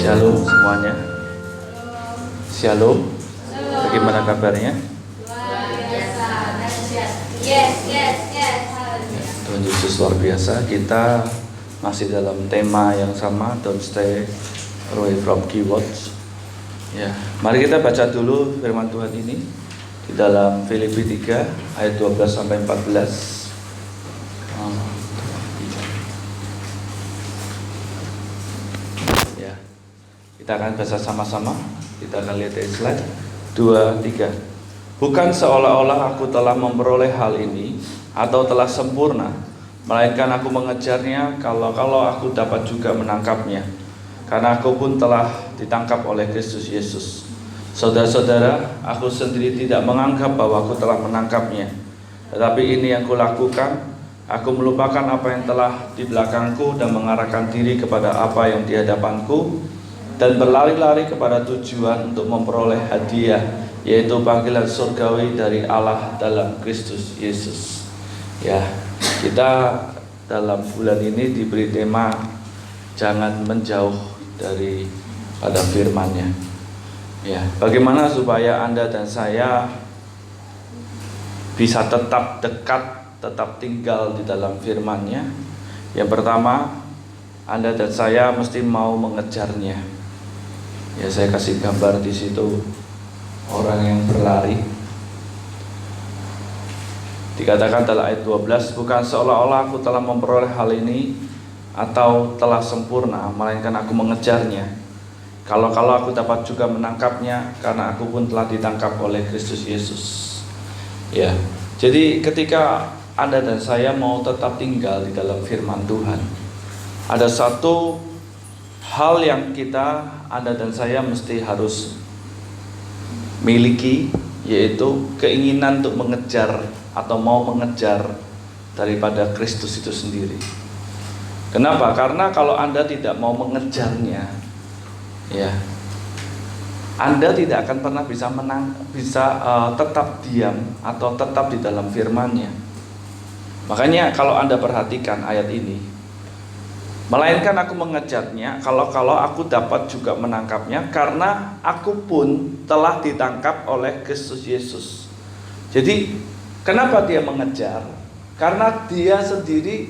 Shalom semuanya. Shalom. Bagaimana kabarnya? Luar biasa, dahsyat. Yes. Tuhan Yesus luar biasa. Kita masih dalam tema yang sama, don't stay away from keywords. Ya, mari kita baca dulu firman Tuhan ini di dalam Filipi 3 ayat 12 sampai 14. Ya. Kita akan baca sama-sama. Kita akan lihat dari slide 2, 3. Bukan seolah-olah aku telah memperoleh hal ini atau telah sempurna, melainkan aku mengejarnya kalau aku dapat juga menangkapnya. Karena aku pun telah ditangkap oleh Kristus Yesus. Saudara-saudara, aku sendiri tidak menganggap bahwa aku telah menangkapnya. Tetapi ini yang kulakukan, aku melupakan apa yang telah di belakangku dan mengarahkan diri kepada apa yang di hadapanku, dan berlari-lari kepada tujuan untuk memperoleh hadiah, yaitu panggilan surgawi dari Allah dalam Kristus Yesus. Ya, kita dalam bulan ini diberi tema jangan menjauh dari pada firman-Nya. Ya, bagaimana supaya Anda dan saya bisa tetap dekat, tetap tinggal di dalam firman-Nya? Yang pertama, Anda dan saya mesti mau mengejarnya. Ya, saya kasih gambar di situ orang yang berlari. Dikatakan dalam ayat 12, bukan seolah-olah aku telah memperoleh hal ini atau telah sempurna, melainkan aku mengejarnya. Kalau aku dapat juga menangkapnya, karena aku pun telah ditangkap oleh Kristus Yesus. Ya, jadi ketika Anda dan saya mau tetap tinggal di dalam firman Tuhan, ada satu hal yang Anda dan saya mesti harus miliki, yaitu keinginan untuk mengejar atau mau mengejar daripada Kristus itu sendiri. Kenapa? Karena kalau Anda tidak mau mengejarnya, ya, Anda tidak akan pernah bisa tetap diam atau tetap di dalam firman-Nya. Makanya kalau Anda perhatikan ayat ini, melainkan aku mengejarnya kalau aku dapat juga menangkapnya, karena aku pun telah ditangkap oleh Kristus Yesus. Jadi kenapa dia mengejar? Karena dia sendiri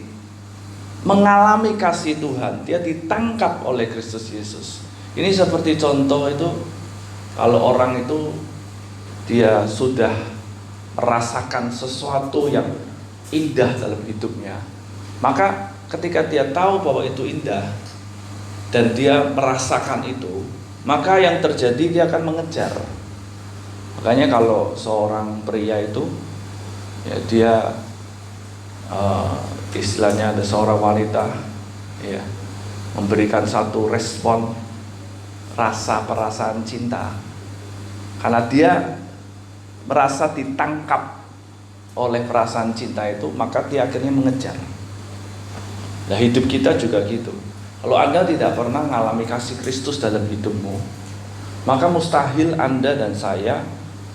mengalami kasih Tuhan. Dia ditangkap oleh Kristus Yesus. Ini seperti contoh itu, kalau orang itu dia sudah merasakan sesuatu yang indah dalam hidupnya, maka ketika dia tahu bahwa itu indah dan dia merasakan itu, maka yang terjadi dia akan mengejar. Makanya kalau seorang pria itu, ya, dia istilahnya ada seorang wanita, ya, memberikan satu respon perasaan cinta, karena dia merasa ditangkap oleh perasaan cinta itu, maka dia akhirnya mengejar. Nah, hidup kita juga gitu. Kalau Anda tidak pernah mengalami kasih Kristus dalam hidupmu, maka mustahil Anda dan saya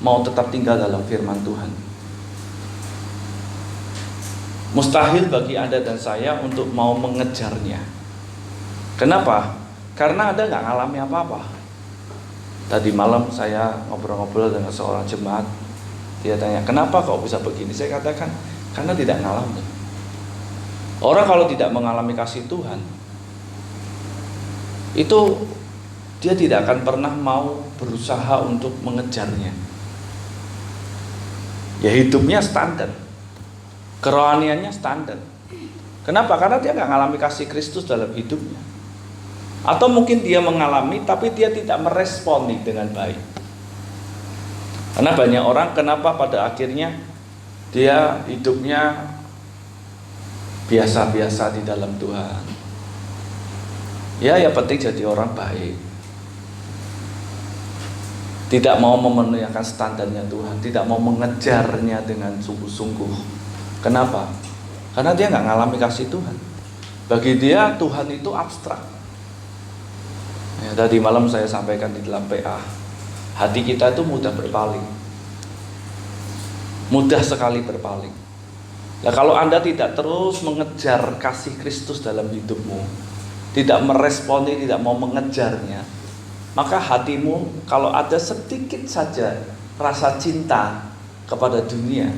mau tetap tinggal dalam firman Tuhan. Mustahil bagi Anda dan saya untuk mau mengejarnya. Kenapa? Karena Anda nggak ngalami apa-apa. Tadi malam saya ngobrol-ngobrol dengan seorang jemaat. Dia tanya, kenapa kok bisa begini? Saya katakan, karena tidak ngalami. Orang kalau tidak mengalami kasih Tuhan, itu dia tidak akan pernah mau berusaha untuk mengejarnya. Ya, hidupnya standar, kerohaniannya standar. Kenapa? Karena dia nggak mengalami kasih Kristus dalam hidupnya. Atau mungkin dia mengalami tapi dia tidak meresponi dengan baik. Karena banyak orang, kenapa pada akhirnya dia hidupnya biasa-biasa di dalam Tuhan. Ya, yang penting jadi orang baik. Tidak mau memenuhi akan standarnya Tuhan, tidak mau mengejarnya dengan sungguh-sungguh. Kenapa? Karena dia nggak ngalami kasih Tuhan. Bagi dia Tuhan itu abstrak. Ya, tadi malam saya sampaikan di dalam PA, hati kita itu mudah berpaling, mudah sekali berpaling. Nah, kalau Anda tidak terus mengejar kasih Kristus dalam hidupmu, tidak meresponi, tidak mau mengejarnya, maka hatimu kalau ada sedikit saja rasa cinta kepada dunia,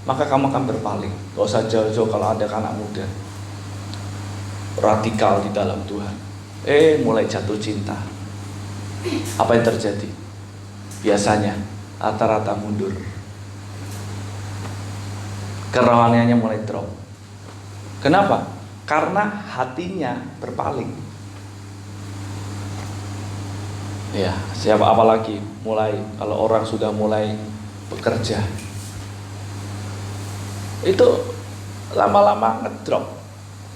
maka kamu akan berpaling. Gak usah jauh-jauh kalau ada anak muda radikal di dalam Tuhan, mulai jatuh cinta. Apa yang terjadi? Biasanya rata-rata mundur, kerohaniannya mulai drop. Kenapa? Karena hatinya berpaling. Ya, siapa apalagi mulai kalau orang sudah mulai bekerja, itu lama-lama ngedrop.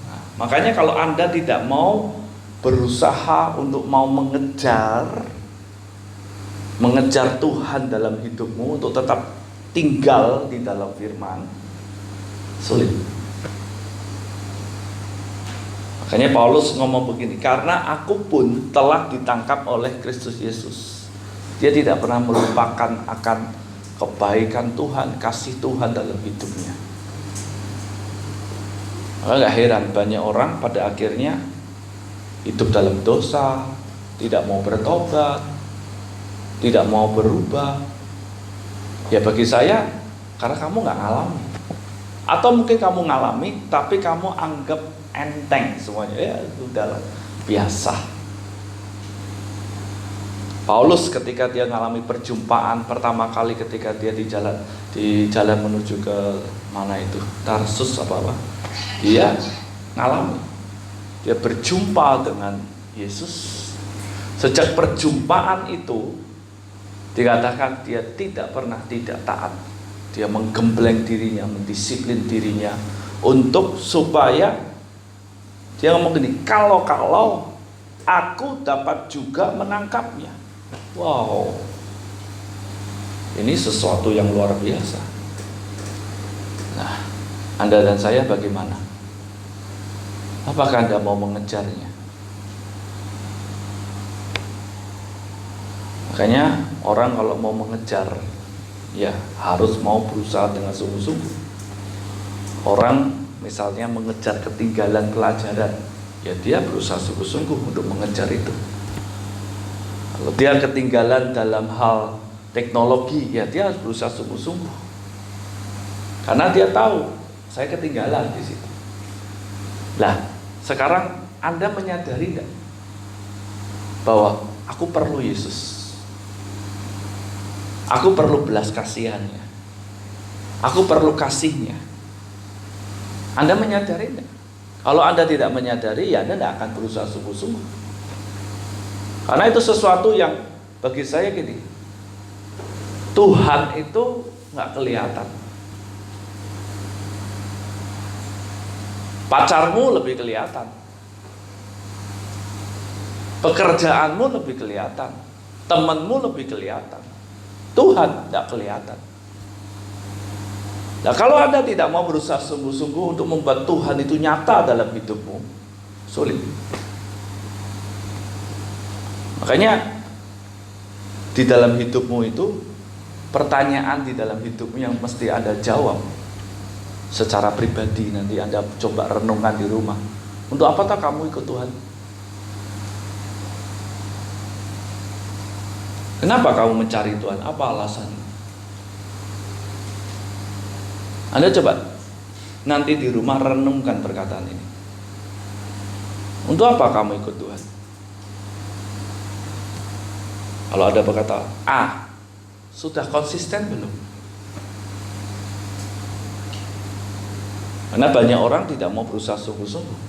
Nah, makanya kalau Anda tidak mau berusaha untuk mau mengejar Tuhan dalam hidupmu, untuk tetap tinggal di dalam firman, sulit. Makanya Paulus ngomong begini, karena aku pun telah ditangkap oleh Kristus Yesus. Dia tidak pernah melupakan akan kebaikan Tuhan, kasih Tuhan dalam hidupnya. Maka gak heran banyak orang pada akhirnya hidup dalam dosa, tidak mau bertobat, tidak mau berubah. Ya bagi saya, karena kamu gak ngalami. Atau mungkin kamu ngalami, tapi kamu anggap enteng semuanya, ya udahlah, biasa. Paulus ketika dia mengalami perjumpaan pertama kali ketika dia di jalan menuju ke mana itu, Tarsus apa, dia ngalami, dia berjumpa dengan Yesus. Sejak perjumpaan itu dikatakan dia tidak pernah tidak taat. Dia menggembleng dirinya, mendisiplin dirinya untuk supaya dia ngomong gini, kalau aku dapat juga menangkapnya. Wow, ini sesuatu yang luar biasa. Nah, Anda dan saya bagaimana? Apakah Anda mau mengejarnya? Makanya orang kalau mau mengejar, ya harus mau berusaha dengan sungguh-sungguh. Orang misalnya mengejar ketinggalan pelajaran, ya dia berusaha sungguh-sungguh untuk mengejar itu. Kalau dia ketinggalan dalam hal teknologi, ya dia harus berusaha sungguh-sungguh. Karena dia tahu, saya ketinggalan di situ. Nah, sekarang Anda menyadari enggak bahwa aku perlu Yesus? Aku perlu belas kasihannya. Aku perlu kasihnya. Anda menyadari enggak? Kalau Anda tidak menyadari, ya Anda tidak akan berusaha sungguh-sungguh. Karena itu sesuatu yang bagi saya gini, Tuhan itu nggak kelihatan. Pacarmu lebih kelihatan, pekerjaanmu lebih kelihatan, temanmu lebih kelihatan. Tuhan tidak kelihatan. Nah, kalau Anda tidak mau berusaha sungguh-sungguh untuk membuat Tuhan itu nyata dalam hidupmu, sulit. Makanya di dalam hidupmu itu, pertanyaan di dalam hidupmu yang mesti Anda jawab secara pribadi. Nanti Anda coba renungkan di rumah. Untuk apakah kamu ikut Tuhan? Kenapa kamu mencari Tuhan? Apa alasannya? Anda coba nanti di rumah renungkan perkataan ini. Untuk apa kamu ikut Tuhan? Kalau ada berkata, sudah konsisten belum? Karena banyak orang tidak mau berusaha sungguh-sungguh.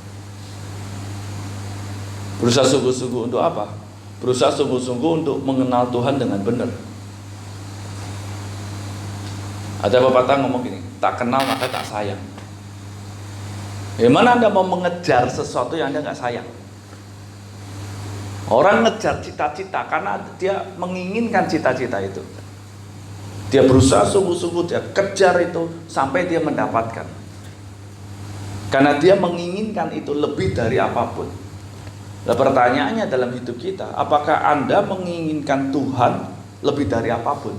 Berusaha sungguh-sungguh untuk apa? Berusaha sungguh-sungguh untuk mengenal Tuhan dengan benar. Ada pepatah ngomong gini, tak kenal maka tak sayang. Gimana Anda mau mengejar sesuatu yang Anda nggak sayang? Orang ngejar cita-cita karena dia menginginkan cita-cita itu. Dia berusaha sungguh-sungguh, dia kejar itu sampai dia mendapatkan. Karena dia menginginkan itu lebih dari apapun. Nah, pertanyaannya dalam hidup kita, apakah Anda menginginkan Tuhan lebih dari apapun?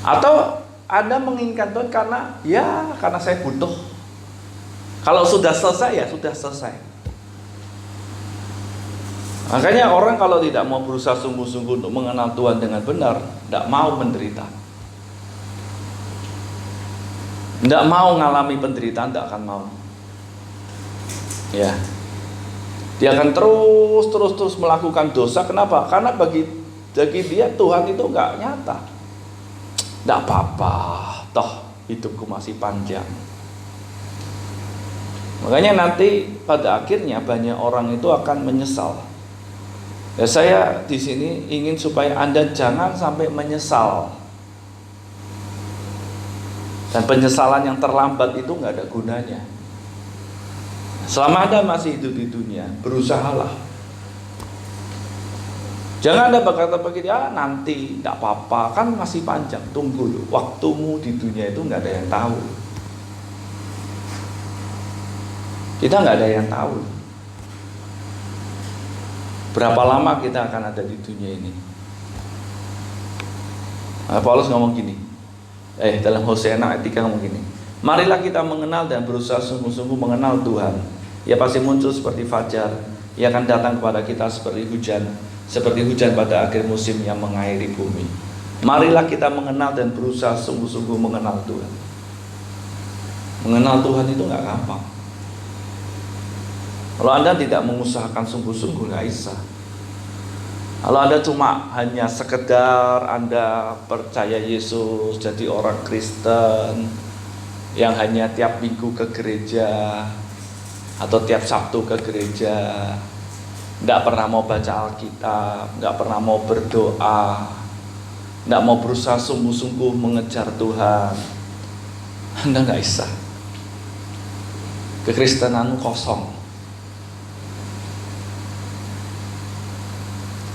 Atau Anda menginginkan Tuhan karena saya butuh. Kalau sudah selesai, ya sudah selesai. Makanya orang kalau tidak mau berusaha sungguh-sungguh untuk mengenal Tuhan dengan benar, tidak mau menderita, tidak mau mengalami penderitaan, tidak akan mau. Ya, dia akan terus melakukan dosa. Kenapa? Karena bagi dia Tuhan itu nggak nyata. Tidak apa-apa, toh hidupku masih panjang. Makanya nanti pada akhirnya banyak orang itu akan menyesal. Ya, saya di sini ingin supaya Anda jangan sampai menyesal. Dan penyesalan yang terlambat itu nggak ada gunanya. Selama Anda masih hidup di dunia, berusahalah. Jangan Anda berkata begitu, nanti tidak apa-apa, kan masih panjang. Tunggu loh, waktumu di dunia itu nggak ada yang tahu. Kita nggak ada yang tahu berapa lama kita akan ada di dunia ini. Paulus ngomong gini, dalam Hosea 6 ayat 3 ngomong gini, marilah kita mengenal dan berusaha sungguh-sungguh mengenal Tuhan. Ia pasti muncul seperti fajar, ia akan datang kepada kita seperti hujan pada akhir musim yang mengairi bumi. Marilah kita mengenal dan berusaha sungguh-sungguh mengenal Tuhan. Mengenal Tuhan itu nggak gampang. Kalau Anda tidak mengusahakan sungguh-sungguh, nggak bisa. Kalau Anda cuma hanya sekedar Anda percaya Yesus, jadi orang Kristen yang hanya tiap minggu ke gereja atau tiap Sabtu ke gereja, nggak pernah mau baca Alkitab, nggak pernah mau berdoa, nggak mau berusaha sungguh-sungguh mengejar Tuhan, Anda nggak bisa. Kekristenanmu kosong.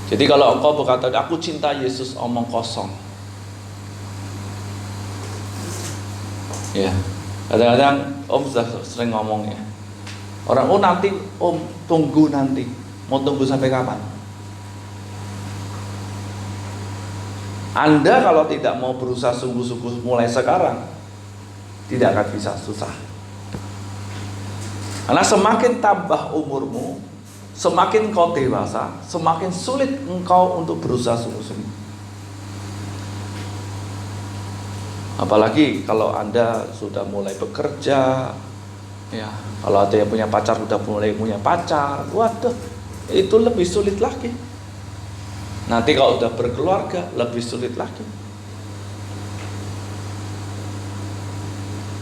Jadi kalau engkau berkata, aku cinta Yesus, omong kosong. Ya, kadang-kadang Om sudah sering ngomong ya. Orang, nanti Om, tunggu nanti. Mau tunggu sampai kapan? Anda kalau tidak mau berusaha sungguh-sungguh mulai sekarang, tidak akan bisa, susah. Karena semakin tambah umurmu, semakin kau dewasa, semakin sulit engkau untuk berusaha sungguh-sungguh. Apalagi kalau Anda sudah mulai bekerja, ya, kalau ada yang punya pacar sudah mulai punya pacar, waduh, itu lebih sulit lagi. Nanti kalau sudah berkeluarga, lebih sulit lagi.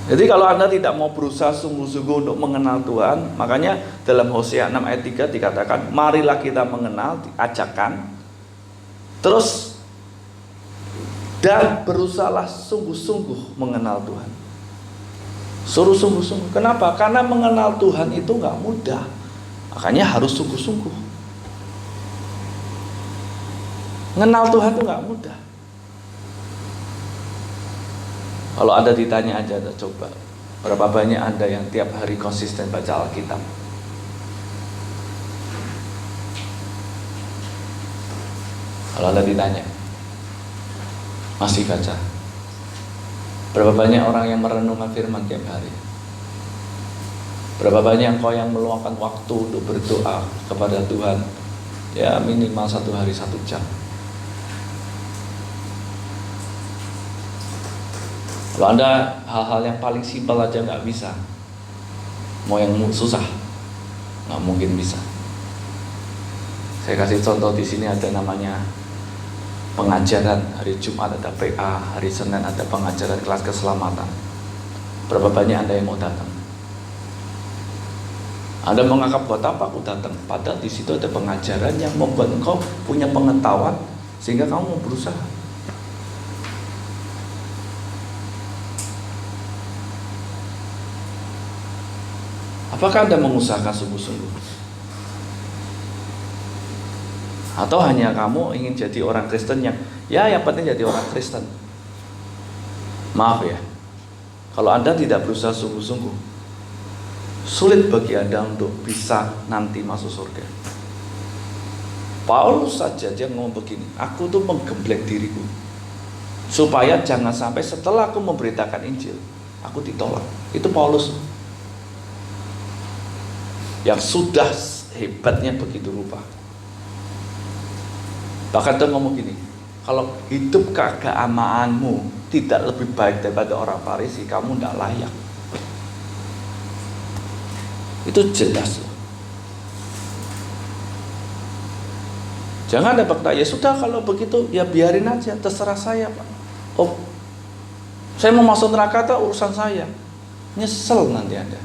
Jadi kalau Anda tidak mau berusaha sungguh-sungguh untuk mengenal Tuhan, makanya dalam Hosea 6 ayat 3 dikatakan, marilah kita mengenal, diajakkan, terus dan berusahalah sungguh-sungguh mengenal Tuhan. Suruh sungguh-sungguh. Kenapa? Karena mengenal Tuhan itu nggak mudah. Makanya harus sungguh-sungguh. Mengenal Tuhan itu nggak mudah. Kalau Anda ditanya aja, coba berapa banyak Anda yang tiap hari konsisten baca Alkitab? Kalau Anda ditanya, masih baca? Berapa banyak orang yang merenungkan firman tiap hari? Berapa banyak engkau yang meluangkan waktu untuk berdoa kepada Tuhan? Ya minimal 1 hari 1 jam. Kalau Anda hal-hal yang paling simpel aja nggak bisa, mau yang susah nggak mungkin bisa. Saya kasih contoh di sini, ada namanya pengajaran. Hari Jumat ada PA, hari Senin ada pengajaran kelas keselamatan. Berapa banyak Anda yang mau datang? Anda menganggap buat apa aku datang? Padahal di situ ada pengajaran yang membuat engkau punya pengetahuan sehingga kamu mau berusaha. Apakah Anda mengusahakan sungguh-sungguh? Atau hanya kamu ingin jadi orang Kristen yang penting jadi orang Kristen? Maaf ya, kalau Anda tidak berusaha sungguh-sungguh, sulit bagi Anda untuk bisa nanti masuk surga. Paulus saja dia ngomong begini, aku tuh menggembleng diriku supaya jangan sampai setelah aku memberitakan Injil, aku ditolak. Itu Paulus yang sudah hebatnya begitu rupa. Bahkan Tuhan ngomong gini, kalau hidup keagamaanmu tidak lebih baik daripada orang Farisi, kamu tidak layak. Itu jelas loh. Jangan ada berkata, ya sudah kalau begitu ya biarin aja, terserah saya Pak. Oh, saya mau masuk neraka itu urusan saya. Nyesel nanti Anda.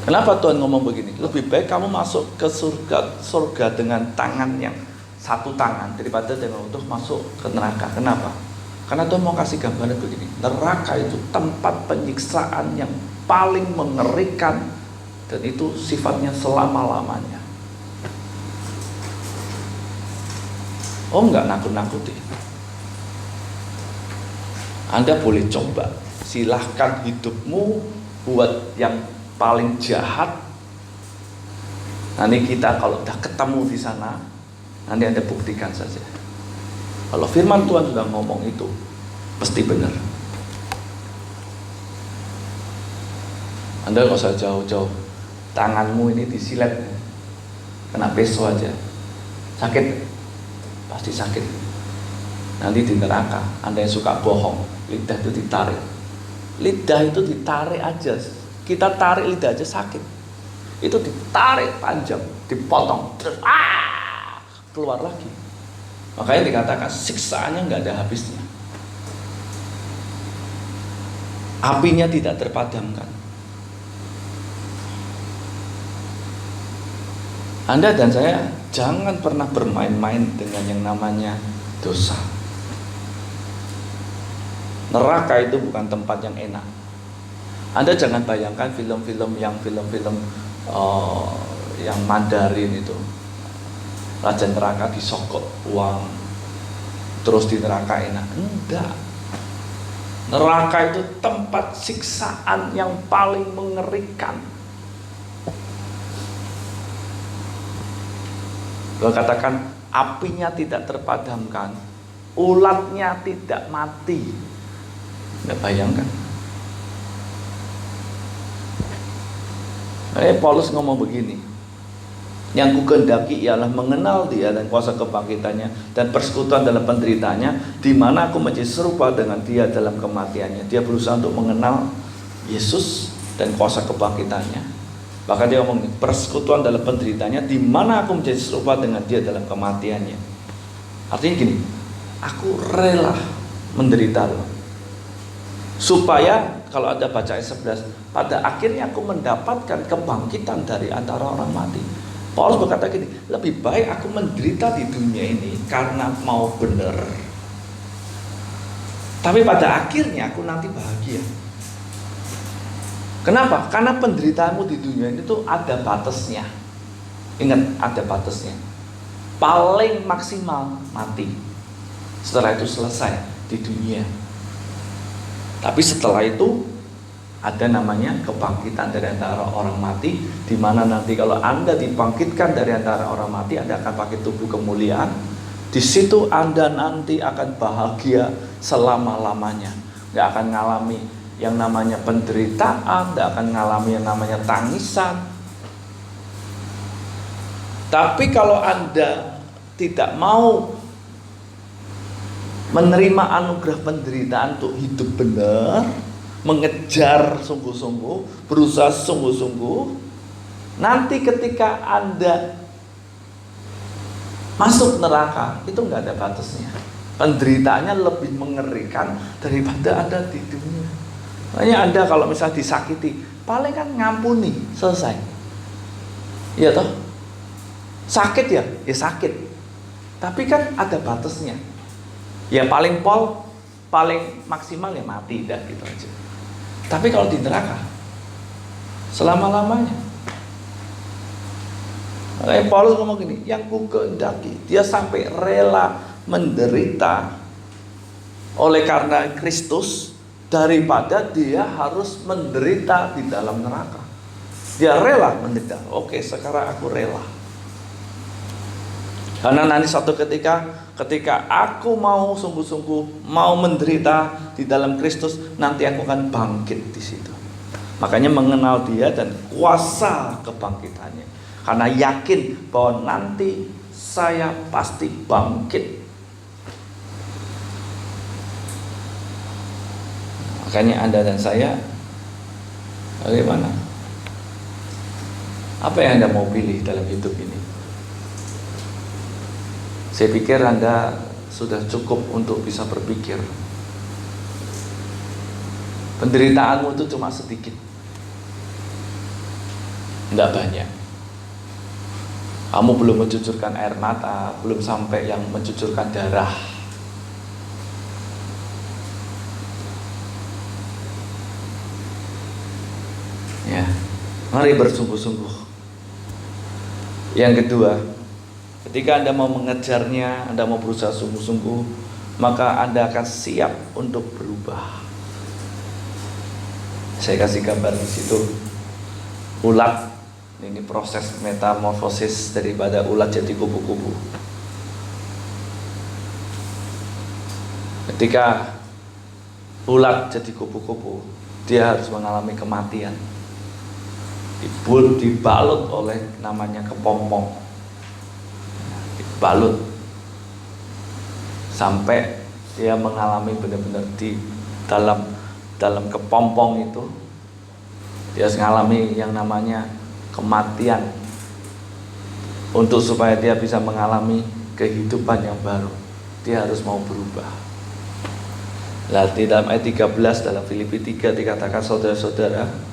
Kenapa Tuhan ngomong begini? Lebih baik kamu masuk ke surga dengan tangan yang satu tangan daripada dengan untuk masuk ke neraka. Kenapa? Karena Tuhan mau kasih gambaran begini. Neraka itu tempat penyiksaan yang paling mengerikan, dan itu sifatnya selama-lamanya. Oh, enggak nakut-nakuti. Anda boleh coba, silahkan hidupmu buat yang paling jahat. Nanti kita kalau udah ketemu di sana, nanti Anda buktikan saja. Kalau firman Tuhan sudah ngomong itu, pasti benar. Anda nggak usah jauh-jauh. Tanganmu ini disilet, kena peso aja, sakit. Pasti sakit. Nanti di neraka, Anda yang suka bohong, lidah itu ditarik. Lidah itu ditarik aja. Kita tarik lidah aja sakit. Itu ditarik panjang, dipotong, terus keluar lagi. Makanya dikatakan siksaannya nggak ada habisnya. Apinya tidak terpadamkan. Anda dan saya jangan pernah bermain-main dengan yang namanya dosa. Neraka itu bukan tempat yang enak. Anda jangan bayangkan film-film yang Mandarin itu. Raja neraka disogok uang, terus di neraka enak. Enggak. Neraka itu tempat siksaan yang paling mengerikan. Kalau katakan apinya tidak terpadamkan, ulatnya tidak mati. Anda bayangkan. Paulus ngomong begini, yang kukehendaki ialah mengenal Dia dan kuasa kebangkitannya dan persekutuan dalam penderitaannya, di mana aku menjadi serupa dengan Dia dalam kematiannya. Dia berusaha untuk mengenal Yesus dan kuasa kebangkitannya. Bahkan dia ngomong persekutuan dalam penderitaannya, di mana aku menjadi serupa dengan Dia dalam kematiannya. Artinya gini, aku rela menderita loh, supaya kalau ada baca ayat 11, pada akhirnya aku mendapatkan kebangkitan dari antara orang mati. Paulus berkata gini, lebih baik aku menderita di dunia ini karena mau benar, tapi pada akhirnya aku nanti bahagia. Kenapa? Karena penderitaanmu di dunia ini tuh ada batasnya. Ingat, ada batasnya. Paling maksimal mati. Setelah itu selesai di dunia. Tapi setelah itu ada namanya kebangkitan dari antara orang mati, di mana nanti kalau Anda dibangkitkan dari antara orang mati, Anda akan pakai tubuh kemuliaan. Di situ Anda nanti akan bahagia selama-lamanya. Nggak akan ngalami yang namanya penderitaan, tidak akan mengalami yang namanya tangisan. Tapi kalau Anda tidak mau menerima anugerah penderitaan untuk hidup benar, mengejar sungguh-sungguh, berusaha sungguh-sungguh, nanti ketika Anda masuk neraka, itu nggak ada batasnya. Penderitaannya lebih mengerikan daripada Anda di dunia. Makanya Anda kalau misalnya disakiti, paling kan ngampuni, selesai. Iya toh? Sakit ya sakit. Tapi kan ada batasnya. Ya paling maksimal ya mati, dah gitu aja. Tapi kalau di neraka, selama-lamanya. Makanya Paulus ngomong gini, yang kukehendaki, dia sampai rela menderita oleh karena Kristus, daripada dia harus menderita di dalam neraka. Dia rela menderita. Oke, sekarang aku rela. Karena nanti suatu ketika aku mau sungguh-sungguh mau menderita di dalam Kristus, nanti aku akan bangkit di situ. Makanya mengenal Dia dan kuasa kebangkitannya. Karena yakin bahwa nanti saya pasti bangkit. Makanya Anda dan saya bagaimana? Apa yang Anda mau pilih dalam hidup ini? Saya pikir Anda sudah cukup untuk bisa berpikir. Penderitaanmu itu cuma sedikit, tidak banyak. Kamu belum mencucurkan air mata, belum sampai yang mencucurkan darah. Ya, mari bersungguh-sungguh. Yang kedua, ketika Anda mau mengejarnya, Anda mau berusaha sungguh-sungguh, maka Anda akan siap untuk berubah. Saya kasih gambar di situ. Ulat, ini proses metamorfosis daripada ulat jadi kupu-kupu. Ketika ulat jadi kupu-kupu, dia harus mengalami kematian. Dibalut oleh namanya kepompong, dibalut sampai dia mengalami benar-benar di dalam kepompong itu dia mengalami yang namanya kematian, untuk supaya dia bisa mengalami kehidupan yang baru dia harus mau berubah. Nah, di dalam ayat 13 dalam Filipi 3 dikatakan, saudara-saudara,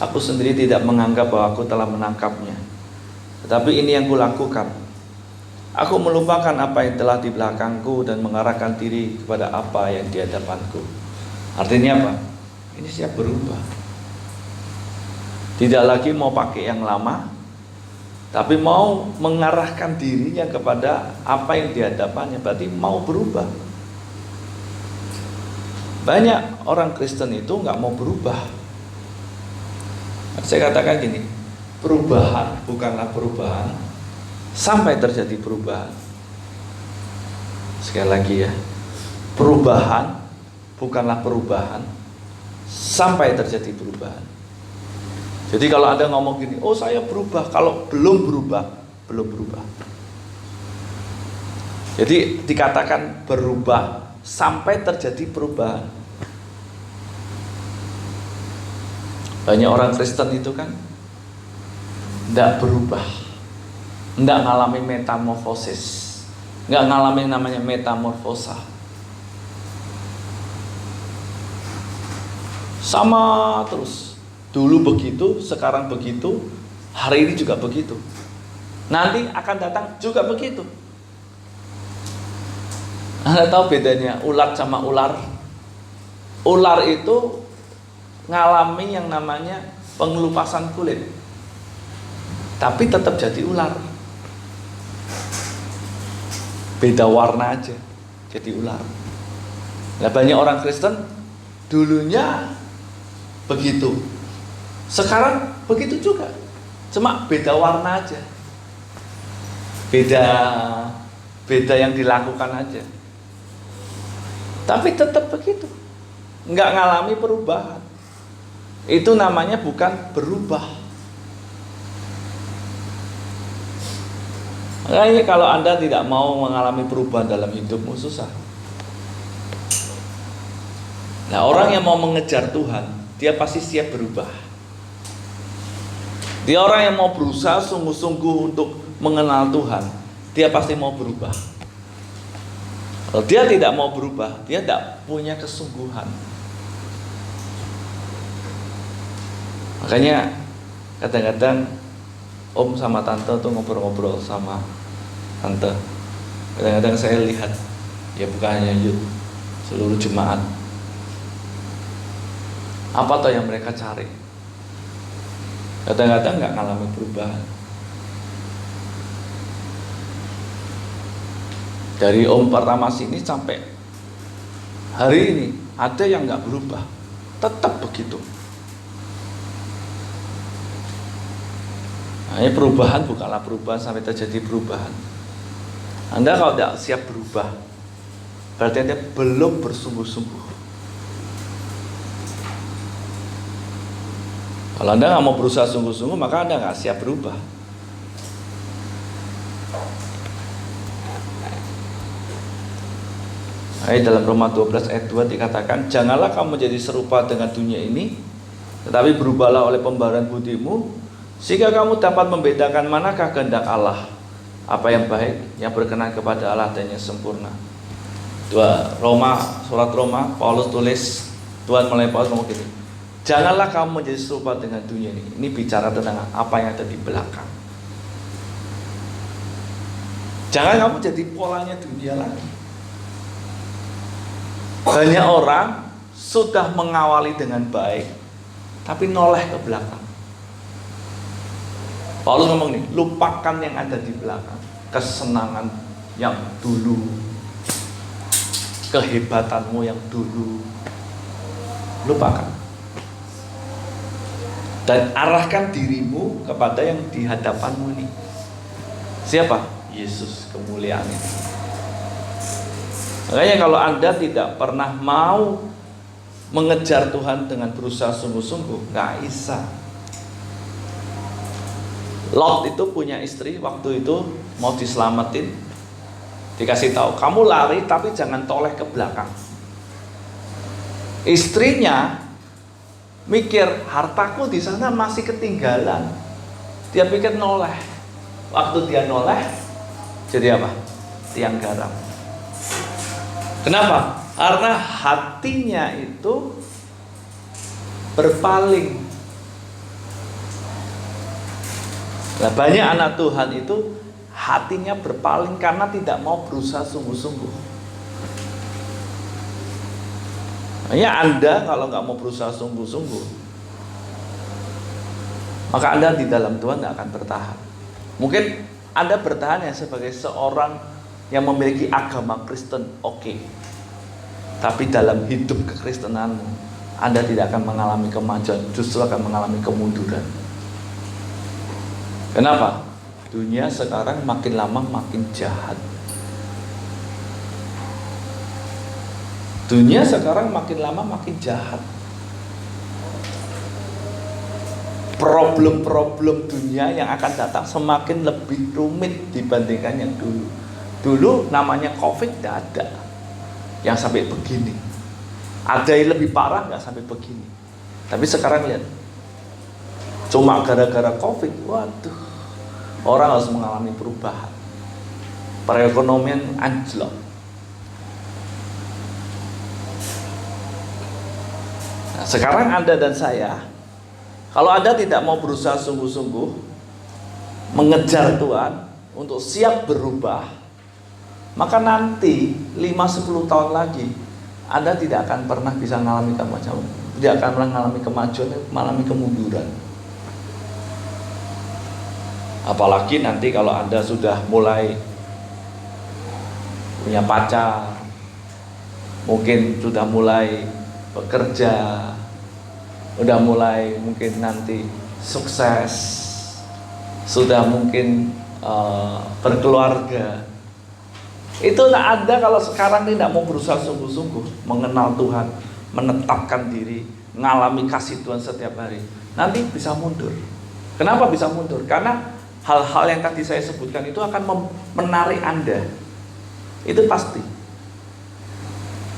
aku sendiri tidak menganggap bahwa aku telah menangkapnya, tetapi ini yang kulakukan. Aku melupakan apa yang telah di belakangku dan mengarahkan diri kepada apa yang di hadapanku. Artinya apa? Ini siap berubah. Tidak lagi mau pakai yang lama, tapi mau mengarahkan dirinya kepada apa yang di hadapannya. Berarti mau berubah. Banyak orang Kristen itu nggak mau berubah. Saya katakan gini, perubahan bukanlah perubahan sampai terjadi perubahan. Sekali lagi ya, perubahan bukanlah perubahan sampai terjadi perubahan. Jadi kalau Anda ngomong gini, oh saya berubah, kalau belum berubah, belum berubah. Jadi dikatakan berubah sampai terjadi perubahan. Banyak orang Kristen itu kan tidak berubah, tidak ngalami metamorfosis, nggak ngalamin namanya metamorfosa. Sama terus, dulu begitu, sekarang begitu, hari ini juga begitu, nanti akan datang juga begitu. Anda tahu bedanya ulat sama ular? Ular itu ngalami yang namanya pengelupasan kulit, tapi tetap jadi ular. Beda warna aja, jadi ular. Nah, banyak orang Kristen dulunya begitu, sekarang begitu juga, cuma beda warna aja, beda yang dilakukan aja, tapi tetap begitu, nggak ngalami perubahan. Itu namanya bukan berubah. Makanya kalau Anda tidak mau mengalami perubahan dalam hidupmu, susah. Nah, orang yang mau mengejar Tuhan, dia pasti siap berubah. Dia orang yang mau berusaha sungguh-sungguh untuk mengenal Tuhan, dia pasti mau berubah. Kalau dia tidak mau berubah, dia tidak punya kesungguhan. Makanya kadang-kadang om sama tante tuh ngobrol-ngobrol sama tante. Kadang-kadang saya lihat, ya bukan hanya youth, seluruh jemaat, apa toh yang mereka cari? Kadang-kadang nggak ngalami perubahan. Dari om pertama sini sampai hari ini ada yang nggak berubah, tetap begitu. Nah, ini perubahan bukanlah perubahan sampai terjadi perubahan. Anda kalau tidak siap berubah, berarti Anda belum bersungguh-sungguh. Kalau Anda nggak mau berusaha sungguh-sungguh, maka Anda nggak siap berubah. Dalam Roma 12 ayat 2 dikatakan, janganlah kamu menjadi serupa dengan dunia ini, tetapi berubahlah oleh pembaharuan budimu, sehingga kamu dapat membedakan manakah kehendak Allah, apa yang baik, yang berkenan kepada Allah dan yang sempurna. Surat Roma, Paulus tulis, Tuhan melalui Paulus ngomong gitu, janganlah kamu menjadi serupa dengan dunia ini. Ini bicara tentang apa yang ada di belakang. Jangan kamu jadi polanya dunia lagi. Banyak orang sudah mengawali dengan baik, tapi noleh ke belakang. Paulus ngomong nih, lupakan yang ada di belakang, kesenangan yang dulu, kehebatanmu yang dulu, lupakan. Dan arahkan dirimu kepada yang di hadapanmu ini. Siapa? Yesus, kemuliaan ini. Makanya kalau Anda tidak pernah mau mengejar Tuhan dengan berusaha sungguh-sungguh, nggak bisa. Lot itu punya istri, waktu itu mau diselamatin, dikasih tahu, kamu lari tapi jangan toleh ke belakang. Istrinya mikir, hartaku di sana masih ketinggalan. Dia pikir noleh. Waktu dia noleh, jadi apa? Tiang garam. Kenapa? Karena hatinya itu berpaling. Nah, banyak anak Tuhan itu hatinya berpaling karena tidak mau berusaha sungguh-sungguh. Makanya Anda kalau nggak mau berusaha sungguh-sungguh, maka Anda di dalam Tuhan nggak akan bertahan. Mungkin Anda bertahan ya sebagai seorang yang memiliki agama Kristen, oke. Tapi dalam hidup kekristenanmu, Anda tidak akan mengalami kemajuan, justru akan mengalami kemunduran. Kenapa? Dunia sekarang makin lama makin jahat. Dunia sekarang makin lama makin jahat. Problem-problem dunia yang akan datang semakin lebih rumit dibandingkan yang dulu. Dulu namanya COVID tidak ada yang sampai begini. Ada yang lebih parah nggak sampai begini. Tapi sekarang lihat, cuma gara-gara COVID, waduh, orang harus mengalami perubahan. Perekonomian anjlok. Nah, sekarang Anda dan saya, kalau Anda tidak mau berusaha sungguh-sungguh mengejar Tuhan untuk siap berubah, maka nanti 5-10 tahun lagi Anda tidak akan pernah bisa mengalami kemajuan, tidak akan pernah mengalami kemajuan, mengalami kemunduran. Apalagi nanti kalau Anda sudah mulai punya pacar, mungkin sudah mulai bekerja, udah mulai mungkin nanti sukses, sudah mungkin berkeluarga. Itu tak ada kalau sekarang tidak mau berusaha sungguh-sungguh mengenal Tuhan, menetapkan diri, mengalami kasih Tuhan setiap hari. Nanti bisa mundur. Kenapa bisa mundur? Karena hal-hal yang tadi saya sebutkan itu akan menarik Anda. Itu pasti.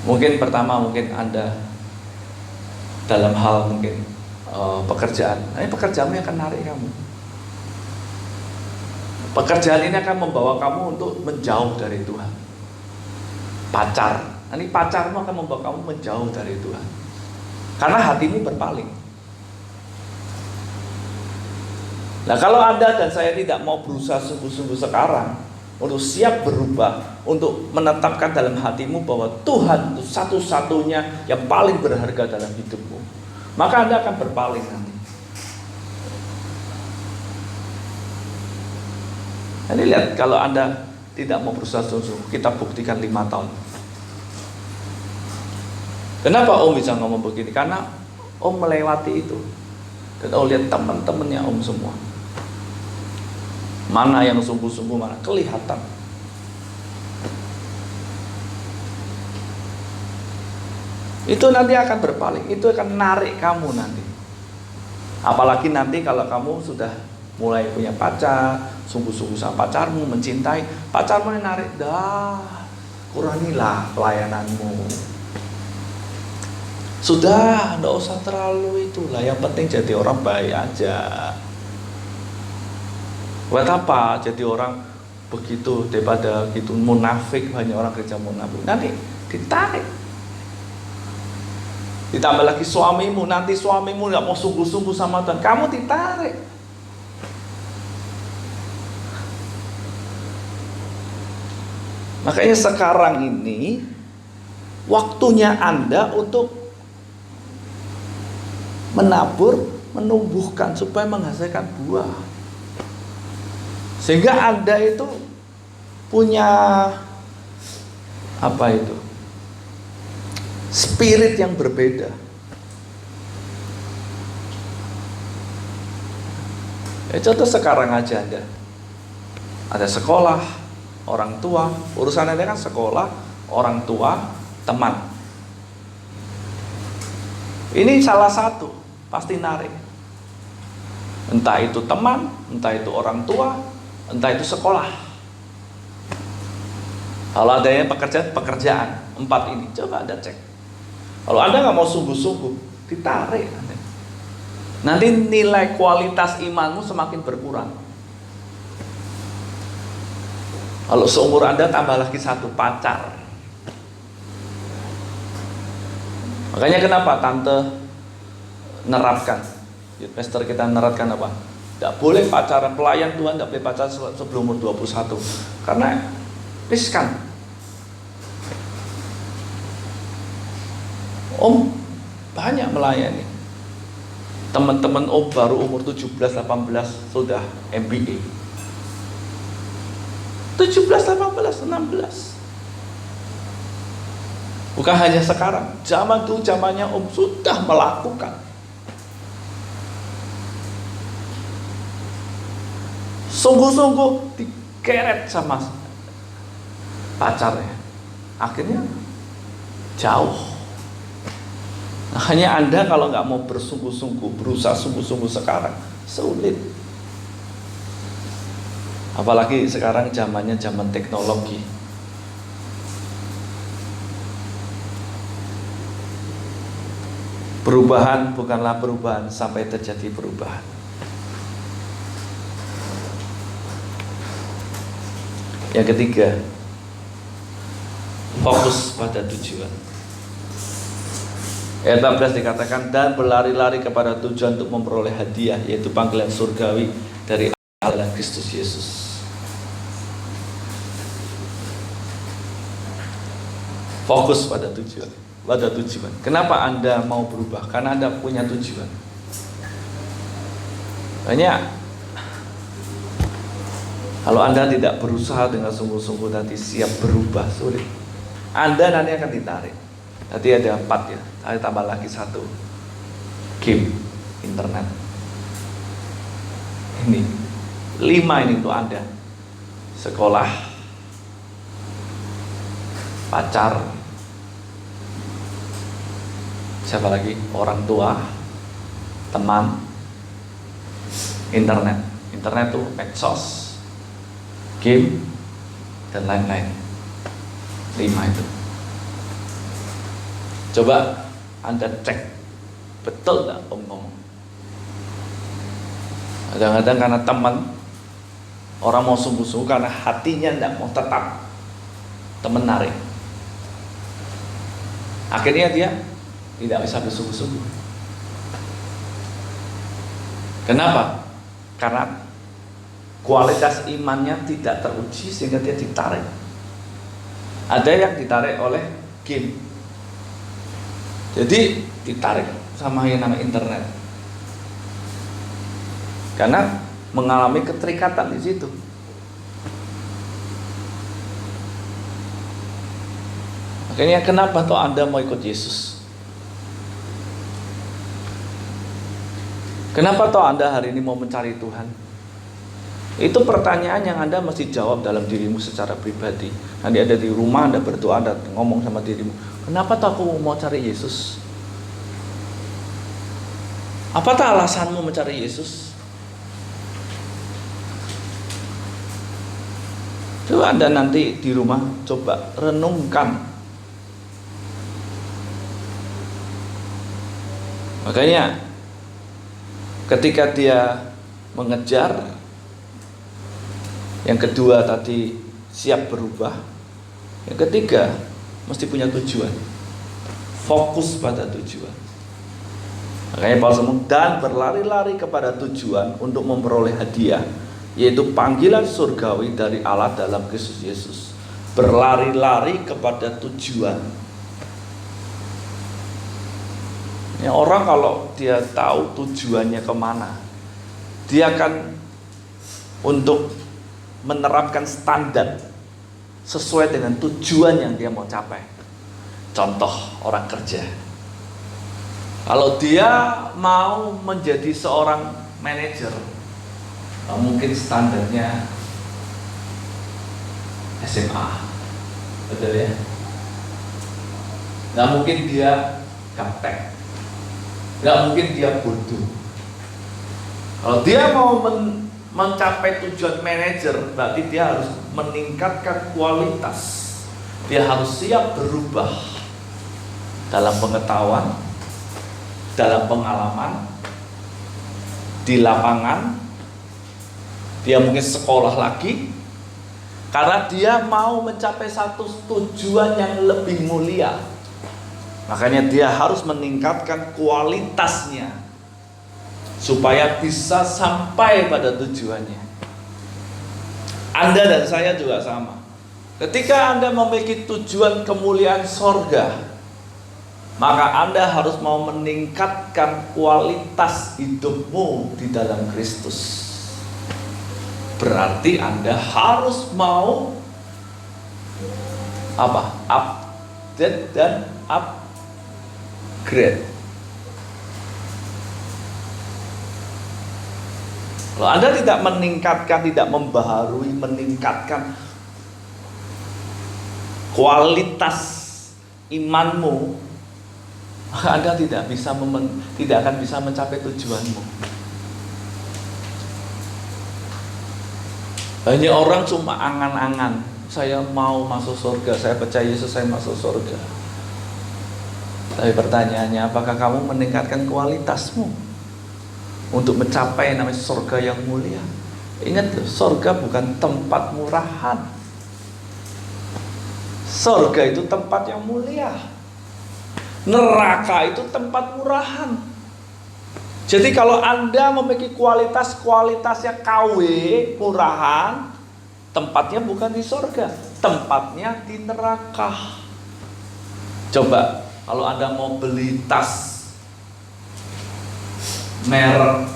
Mungkin pertama, mungkin Anda dalam hal mungkin pekerjaan. Nah, pekerjaanmu yang akan menarik kamu. Pekerjaan ini akan membawa kamu untuk menjauh dari Tuhan. Pacar, nanti pacarmu akan membawa kamu menjauh dari Tuhan. Karena hatimu berpaling. Nah, kalau Anda dan saya tidak mau berusaha sungguh-sungguh sekarang untuk siap berubah, untuk menetapkan dalam hatimu bahwa Tuhan itu satu-satunya yang paling berharga dalam hidupmu, maka Anda akan berpaling nanti. Ini lihat, kalau Anda tidak mau berusaha sungguh, kita buktikan 5 tahun. Kenapa Om bisa ngomong begini? Karena Om melewati itu. Dan Om lihat teman-temannya Om semua. Mana yang sungguh-sungguh, mana kelihatan. Itu nanti akan berpaling, itu akan narik kamu nanti. Apalagi nanti kalau kamu sudah mulai punya pacar, sungguh-sungguh sama pacarmu, mencintai, pacarmu yang narik, dah kurangilah pelayananmu. Sudah, enggak usah terlalu itulah. Yang penting jadi orang baik aja. Buat apa jadi orang begitu daripada gitu munafik, banyak orang kerja munafik. Nanti ditarik. Ditambah lagi suamimu, nanti suamimu nggak mau sungguh-sungguh sama Tuhan, kamu ditarik. Makanya sekarang ini waktunya Anda untuk menabur, menumbuhkan supaya menghasilkan buah. Sehingga Anda itu punya apa itu? Spirit yang berbeda. Contoh sekarang aja Anda ada sekolah, orang tua, urusan Anda kan sekolah, orang tua, teman. Ini salah satu pasti narik. Entah itu teman, entah itu orang tua, entah itu sekolah. Kalau adanya pekerjaan 4 ini, coba Anda cek. Kalau Anda nggak mau sungguh-sungguh, ditarik. Nanti nilai kualitas imanmu semakin berkurang. Kalau seumur Anda tambah lagi 1 pacar. Makanya kenapa Tante nerapkan, pastor kita nerapkan apa? Tidak boleh pacaran, pelayan Tuhan tidak boleh pacaran sebelum umur 21. Karena riskan. Om banyak melayani. Teman-teman Om baru umur 17-18 sudah MBA. 17, 18, 16. Bukan hanya sekarang, zaman itu zamannya Om sudah melakukan. Sungguh-sungguh dikeret sama pacarnya. Akhirnya jauh. Hanya Anda kalau nggak mau bersungguh-sungguh, berusaha sungguh-sungguh sekarang, sulit. Apalagi sekarang zamannya zaman teknologi. Perubahan bukanlah perubahan sampai terjadi perubahan. Yang ketiga, fokus pada tujuan. Ayat 14 dikatakan, dan berlari-lari kepada tujuan untuk memperoleh hadiah, yaitu panggilan surgawi dari Allah Kristus Yesus. Fokus pada tujuan. Kenapa Anda mau berubah? Karena Anda punya tujuan. Banyak. Kalau Anda tidak berusaha dengan sungguh-sungguh nanti siap berubah, sulit. Anda nanti akan ditarik. Tadi ada 4 ya, saya tambah lagi 1. Game, internet. Ini 5 ini untuk Anda. Sekolah, pacar, siapa lagi? Orang tua, teman, internet. Internet tuh medsos, game, dan lain-lain. 5 itu. Coba Anda cek, betul gak Om ngomong? Kadang-kadang karena teman, orang mau sungguh-sungguh karena hatinya tidak mau tetap, teman narik. Akhirnya dia tidak bisa bersungguh-sungguh. Kenapa? Karena kualitas imannya tidak teruji sehingga dia ditarik. Ada yang ditarik oleh game. Jadi ditarik sama yang namanya internet. Karena mengalami keterikatan di situ. Makanya kenapa toh Anda mau ikut Yesus? Kenapa toh Anda hari ini mau mencari Tuhan? Itu pertanyaan yang Anda mesti jawab dalam dirimu secara pribadi. Nanti ada di rumah Anda berdoa, Anda ngomong sama dirimu, kenapa toh aku mau cari Yesus? Apa toh alasanmu mencari Yesus? Coba Anda nanti di rumah coba renungkan. Makanya ketika dia mengejar, yang kedua tadi siap berubah, yang ketiga mesti punya tujuan, fokus pada tujuan. Makanya Paulus ngomong, dan berlari-lari kepada tujuan untuk memperoleh hadiah, yaitu panggilan surgawi dari Allah dalam Kristus Yesus. Berlari-lari kepada tujuan. Ya, orang kalau dia tahu tujuannya kemana, dia akan untuk menerapkan standar sesuai dengan tujuan yang dia mau capai. Contoh orang kerja, kalau dia mau menjadi seorang manajer, mungkin standarnya SMA, betul ya? Nggak mungkin dia gaptek, nggak mungkin dia bodoh. Kalau dia mau mencapai tujuan manajer, berarti dia harus meningkatkan kualitas. Dia harus siap berubah dalam pengetahuan, dalam pengalaman, di lapangan. Dia mungkin sekolah lagi, karena dia mau mencapai satu tujuan yang lebih mulia. Makanya dia harus meningkatkan kualitasnya supaya bisa sampai pada tujuannya. Anda dan saya juga sama. Ketika Anda memiliki tujuan kemuliaan sorga, maka Anda harus mau meningkatkan kualitas hidupmu di dalam Kristus. Berarti Anda harus mau apa? Update dan upgrade. Kalau Anda tidak meningkatkan, tidak membaharui, meningkatkan kualitas imanmu, maka Anda tidak akan bisa mencapai tujuanmu. Banyak orang cuma angan-angan, saya mau masuk surga, saya percaya Yesus, saya masuk surga. Tapi pertanyaannya, apakah kamu meningkatkan kualitasmu untuk mencapai namanya surga yang mulia? Ingat loh, surga bukan tempat murahan. Surga itu tempat yang mulia. Neraka itu tempat murahan. Jadi kalau Anda memiliki kualitasnya KW, murahan, tempatnya bukan di surga, tempatnya di neraka. Coba kalau Anda mau beli tas merek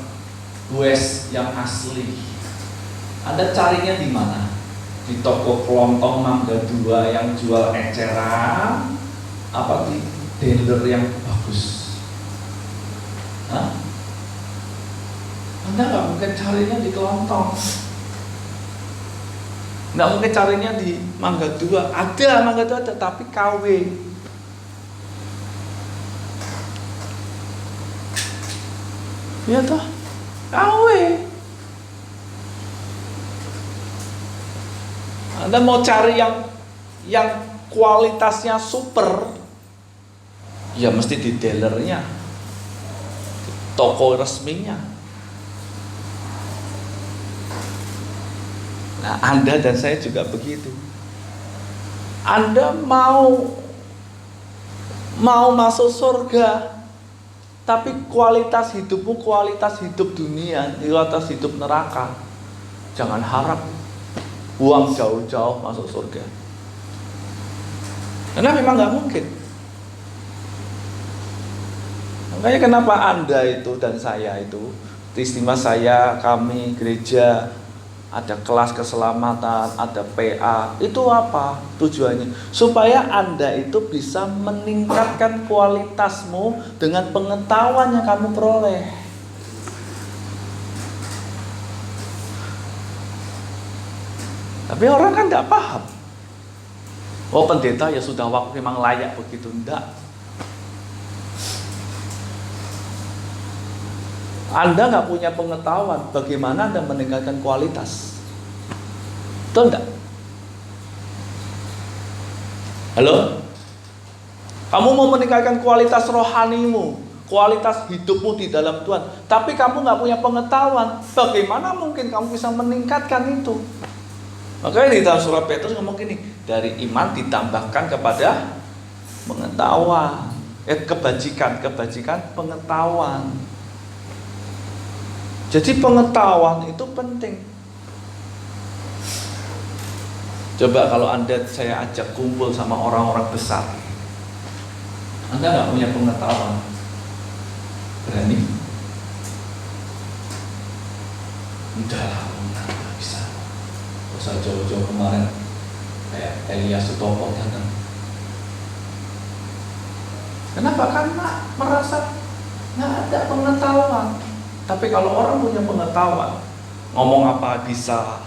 US yang asli, Anda carinya di mana? Di toko kelontong Mangga 2 yang jual eceran, apa di dealer yang bagus? Hah? Anda nggak mungkin carinya di kelontong, nggak mungkin carinya di Mangga 2. Ada Mangga 2 ada, tapi KW. Ya toh, KW. Anda mau cari yang kualitasnya super, ya mesti di dealernya, di toko resminya. Nah, Anda dan saya juga begitu. Anda mau masuk surga, tapi kualitas hidupmu kualitas hidup dunia, kualitas hidup neraka. Jangan harap buang jauh-jauh masuk surga, karena memang nggak mungkin. Makanya kenapa Anda itu dan saya itu, istimewa saya, kami gereja, ada kelas keselamatan, ada PA. Itu apa tujuannya? Supaya Anda itu bisa meningkatkan kualitasmu dengan pengetahuan yang kamu peroleh. Tapi orang kan tidak paham. Oh, pendeta ya sudah waktu memang layak begitu. Enggak. Anda nggak punya pengetahuan bagaimana Anda meningkatkan kualitas. Betul enggak? Halo? Kamu mau meningkatkan kualitas rohanimu, kualitas hidupmu di dalam Tuhan, tapi kamu nggak punya pengetahuan, bagaimana mungkin kamu bisa meningkatkan itu? Makanya di dalam surat Petrus ngomong gini, dari iman ditambahkan kepada pengetahuan, kebajikan pengetahuan. Jadi pengetahuan itu penting. Coba kalau saya ajak kumpul sama orang-orang besar, Anda nggak punya pengetahuan, berani? Udah lah, nggak bisa. Gak usah jauh-jauh kemarin kayak Elias Sutopo datang. Kenapa? Karena merasa nggak ada pengetahuan. Tapi kalau orang punya pengetahuan, ngomong apa bisa,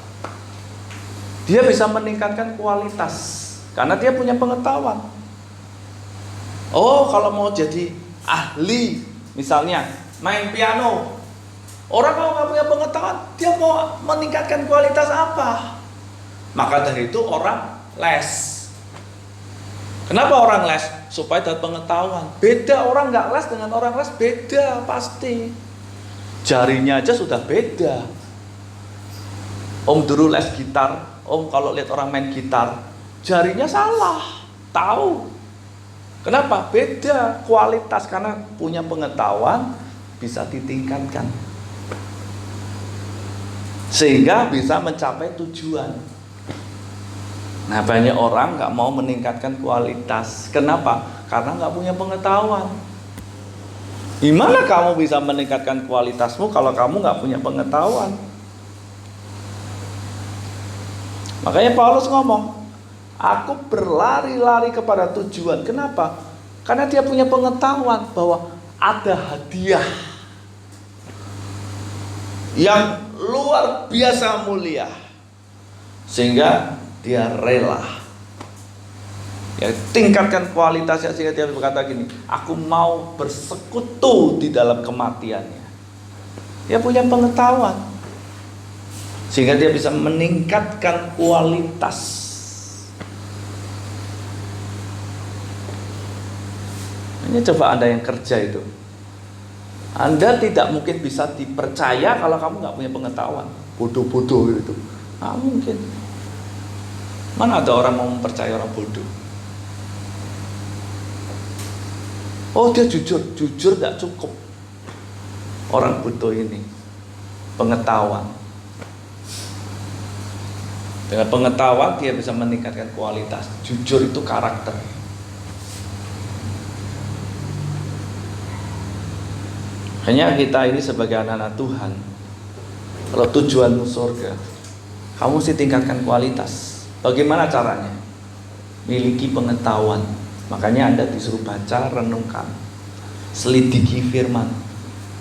dia bisa meningkatkan kualitas karena dia punya pengetahuan. Oh, kalau mau jadi ahli, misalnya main piano, orang kalau nggak punya pengetahuan, dia mau meningkatkan kualitas apa? Maka dari itu orang les. Kenapa orang les? Supaya dapat pengetahuan. Beda orang nggak les dengan orang les, beda pasti. Jarinya aja sudah beda. Om dulu les gitar, Om kalau lihat orang main gitar, jarinya salah, tahu. Kenapa? Beda kualitas, karena punya pengetahuan bisa ditingkatkan sehingga bisa mencapai tujuan. Nah, banyak orang nggak mau meningkatkan kualitas. Kenapa? Karena nggak punya pengetahuan. Gimana kamu bisa meningkatkan kualitasmu kalau kamu nggak punya pengetahuan? Makanya Paulus ngomong, aku berlari-lari kepada tujuan. Kenapa? Karena dia punya pengetahuan bahwa ada hadiah yang luar biasa mulia, sehingga dia rela. Ya, tingkatkan kualitasnya sehingga dia berkata gini, aku mau bersekutu di dalam kematiannya. Dia punya pengetahuan sehingga dia bisa meningkatkan kualitas. Ini coba Anda yang kerja itu, Anda tidak mungkin bisa dipercaya kalau kamu nggak punya pengetahuan. Bodoh-bodoh gitu, nggak mungkin. Mana ada orang mau mempercayai orang bodoh? Oh, dia jujur nggak cukup. Orang butuh ini pengetahuan. Dengan pengetahuan dia bisa meningkatkan kualitas. Jujur itu karakter. Hanya kita ini sebagai anak-anak Tuhan, kalau tujuanmu surga, kamu mesti tingkatkan kualitas. Bagaimana caranya? Miliki pengetahuan. Makanya Anda disuruh baca, renungkan, selidiki firman.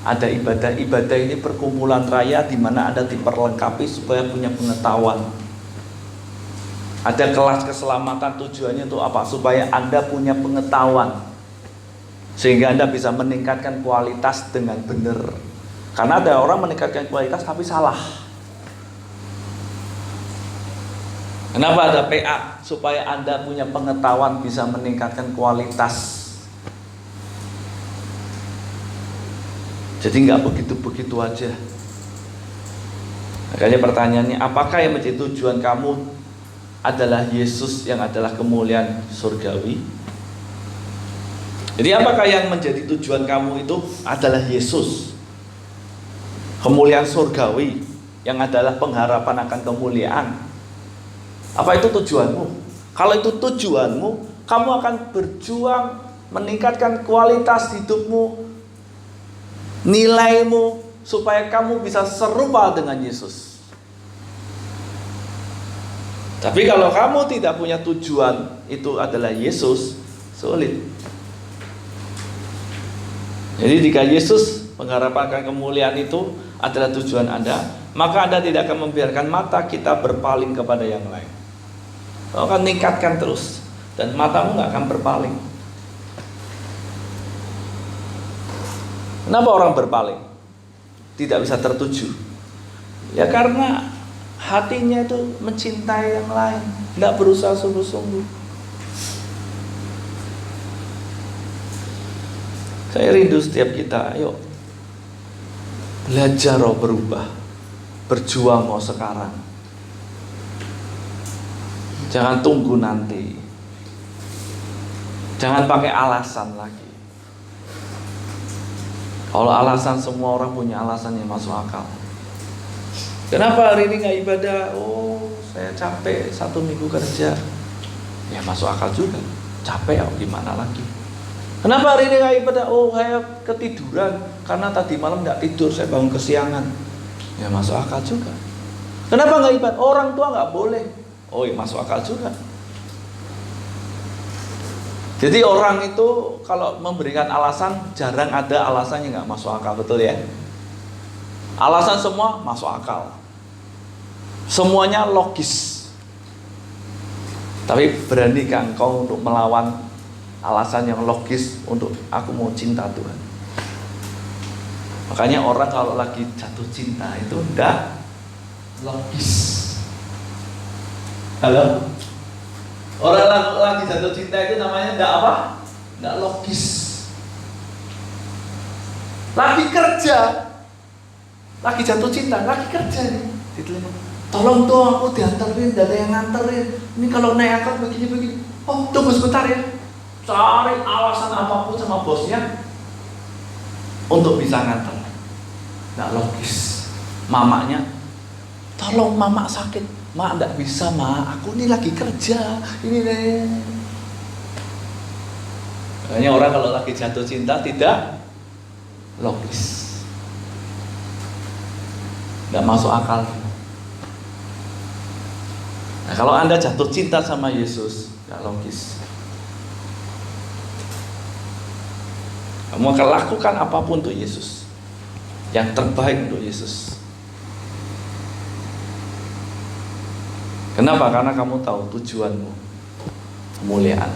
Ada ibadah ini perkumpulan raya di mana Anda diperlengkapi supaya punya pengetahuan. Ada kelas keselamatan, tujuannya untuk apa? Supaya Anda punya pengetahuan, sehingga Anda bisa meningkatkan kualitas dengan benar. Karena ada orang meningkatkan kualitas tapi salah. Kenapa ada PA? Supaya Anda punya pengetahuan, bisa meningkatkan kualitas. Jadi nggak begitu-begitu aja. Makanya pertanyaannya, apakah yang menjadi tujuan kamu adalah Yesus yang adalah kemuliaan surgawi? Jadi apakah yang menjadi tujuan kamu itu adalah Yesus, kemuliaan surgawi, yang adalah pengharapan akan kemuliaan? Apa itu tujuanmu? Kalau itu tujuanmu, kamu akan berjuang meningkatkan kualitas hidupmu, nilaimu, supaya kamu bisa serupa dengan Yesus. Tapi kalau kamu tidak punya tujuan itu adalah Yesus, sulit. Jadi jika Yesus, pengharapan akan kemuliaan itu adalah tujuan Anda, maka Anda tidak akan membiarkan mata kita berpaling kepada yang lain. Kamu akan tingkatkan terus, dan matamu nggak akan berpaling. Kenapa orang berpaling? Tidak bisa tertuju. Ya karena hatinya itu mencintai yang lain, tidak berusaha sungguh-sungguh. Saya rindu setiap kita, ayo belajar berubah, berjuang sekarang. Jangan tunggu nanti. Jangan pakai alasan lagi. Kalau alasan, semua orang punya alasan yang masuk akal. Kenapa hari ini nggak ibadah? Oh, saya capek, 1 minggu kerja. Ya masuk akal juga. Capek, gimana lagi? Kenapa hari ini nggak ibadah? Oh, saya ketiduran karena tadi malam nggak tidur, saya bangun kesiangan. Ya masuk akal juga. Kenapa nggak ibadah? Orang tua nggak boleh. Oh, ya masuk akal juga. Jadi orang itu kalau memberikan alasan, jarang ada alasan yang nggak masuk akal, betul ya? Alasan semua masuk akal, semuanya logis. Tapi beranikah engkau untuk melawan alasan yang logis untuk aku mau cinta Tuhan? Makanya orang kalau lagi jatuh cinta itu enggak logis. Halo? Orang lagi jatuh cinta itu namanya enggak apa? Enggak logis. Lagi kerja, lagi jatuh cinta, lagi kerja nih. Tolong tuh aku diantarin, gak ada yang nganterin. Ini kalau naik angkot begini-begini. Oh, tunggu sebentar ya. Cari alasan apapun sama bosnya untuk bisa nganter. Nggak logis. Mamanya, tolong mama sakit. Mak nggak bisa, mak. Aku ini lagi kerja. Ini deh. Makanya orang kalau lagi jatuh cinta tidak logis. Nggak masuk akal. Nah, kalau Anda jatuh cinta sama Yesus, nggak logis. Kamu akan lakukan apapun untuk Yesus, yang terbaik untuk Yesus. Kenapa? Karena kamu tahu tujuanmu, kemuliaan.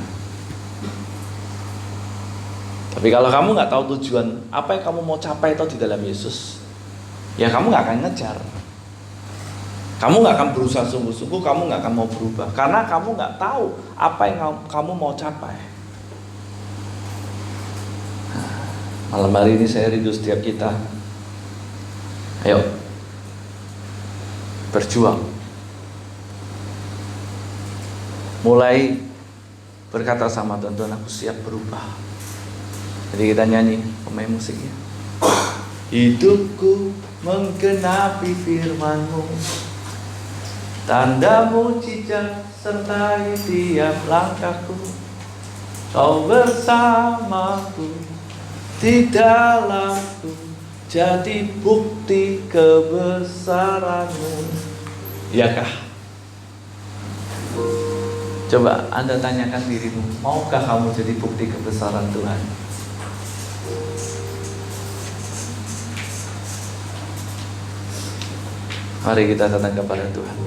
Tapi kalau kamu nggak tahu tujuan, apa yang kamu mau capai itu di dalam Yesus, ya kamu nggak akan ngejar. Kamu nggak akan berusaha sungguh-sungguh, kamu nggak akan mau berubah, karena kamu nggak tahu apa yang kamu mau capai. Malam hari ini saya rindu setiap kita. Ayo berjuang. Mulai berkata sama Tuhan, aku siap berubah. Jadi kita nyanyi, pemain musiknya. Hidupku menggenapi firman-Mu, tanda mujizat sertai tiap langkahku. Kau bersamaku di dalamku, jadi bukti kebesaran-Mu. Iyakah? Coba Anda tanyakan dirimu, maukah kamu jadi bukti kebesaran Tuhan? Mari kita datang kepada Tuhan.